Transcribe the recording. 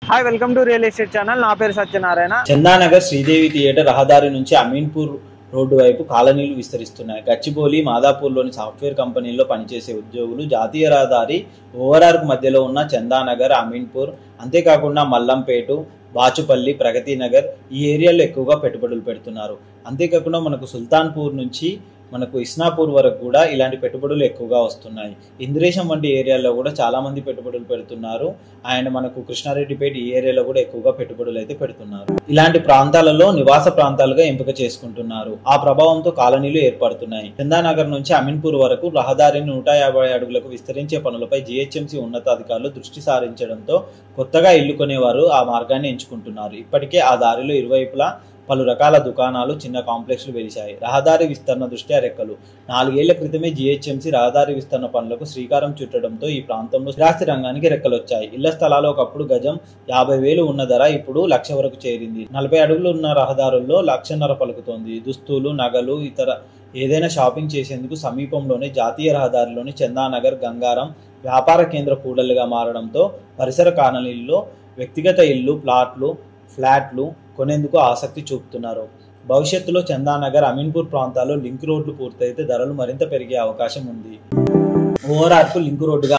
Hi welcome to real estate channel. నా పేరు Satyanarayana. Chandanagar Sridevi theatre రహదారి నుంచి అమీన్పూర్ రోడ్డు వైపు కాలనీలు విస్తరిస్తున్నాయి. గచ్చిబౌలి, మాదాపూర్లోని సాఫ్ట్వేర్ కంపెనీల్లో పనిచేసే ఉద్యోగులు జాతీయ రహదారి ఓవరార్కు మధ్యలో ఉన్న చందానగర్, అమీన్పూర్, అంతేకాకుండా మల్లంపేట, బాచుపల్లి, ప్రగతి నగర్ ఈ ఏరియాలో ఎక్కువగా పెట్టుబడులు పెడుతున్నారు. అంతేకాకుండా మనకు సుల్తాన్పూర్ నుంచి మనకు ఇస్నాపూర్ వరకు కూడా ఇలాంటి పెట్టుబడులు ఎక్కువగా వస్తున్నాయి. ఇంద్రేశం వంటి ఏరియాలో కూడా చాలా మంది పెట్టుబడులు పెడుతున్నారు. అండ్ మనకు కృష్ణారెడ్డిపేట ఈ ఏరియాలో కూడా ఎక్కువగా పెట్టుబడులు అయితే పెడుతున్నారు. ఇలాంటి ప్రాంతాలలో నివాస ప్రాంతాలుగా ఎంపిక చేసుకుంటున్నారు. ఆ ప్రభావంతో కాలనీలు ఏర్పడుతున్నాయి. చందానగర్ నుంచి అమీన్పూర్ వరకు రహదారిని 150 అడుగులకు విస్తరించే పనులపై జీహెచ్ఎంసీ ఉన్నతాధికారులు దృష్టి సారించడంతో కొత్తగా ఇల్లు కొనేవారు ఆ మార్గాన్ని ఎంచుకుంటున్నారు. ఇప్పటికే ఆ దారిలో ఇరువైపులా పలు రకాల దుకాణాలు, చిన్న కాంప్లెక్స్లు వెలిశాయి. రహదారి విస్తరణ దృష్ట్యా రెక్కలు. 4 ఏళ్ల క్రితమే జీహెచ్ఎంసీ రహదారి విస్తరణ పనులకు శ్రీకారం చుట్టడంతో ఈ ప్రాంతంలో స్థిరాస్తి రంగానికి రెక్కలొచ్చాయి. ఇళ్ల స్థలాలు ఒకప్పుడు గజం 50,000 ఉన్న ధర ఇప్పుడు 1,00,000 వరకు చేరింది. 40 అడుగులు ఉన్న రహదారుల్లో 1,50,000 పలుకుతోంది. దుస్తులు, నగలు, ఇతర ఏదైనా షాపింగ్ చేసేందుకు సమీపంలోనే జాతీయ రహదారిలోని చందానగర్, గంగారం వ్యాపార కేంద్ర కూడళ్లుగా మారడంతో పరిసర కాలనీల్లో వ్యక్తిగత ఇళ్లు, ప్లాట్లు, ఫ్లాట్లు కొనేందుకు ఆసక్తి చూపుతున్నారు. భవిష్యత్తులో చందానగర్, అమీన్పూర్ ప్రాంతాల్లో లింక్ రోడ్లు పూర్తయితే ధరలు మరింత పెరిగే అవకాశం ఉంది. ఓవరార్కు లింక్ రోడ్డుగా